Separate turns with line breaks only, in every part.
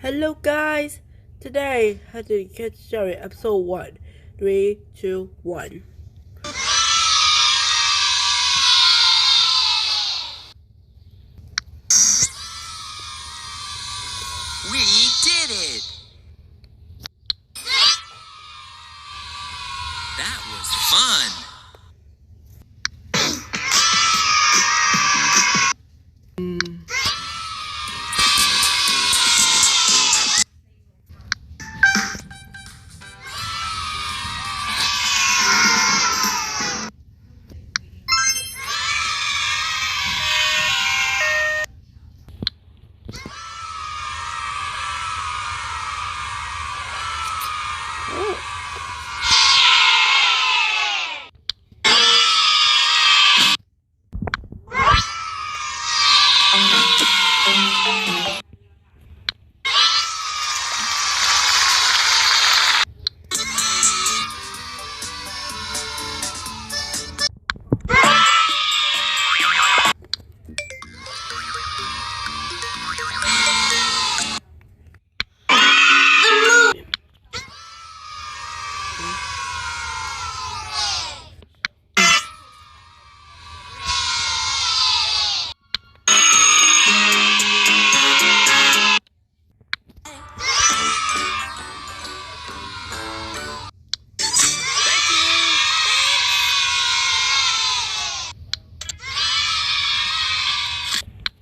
Hello guys! Today, Hunter Kid Story Episode 1. 3, 2, 1.
We did it! That was fun!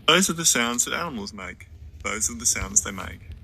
Those are the sounds that animals make. Those are the sounds they make.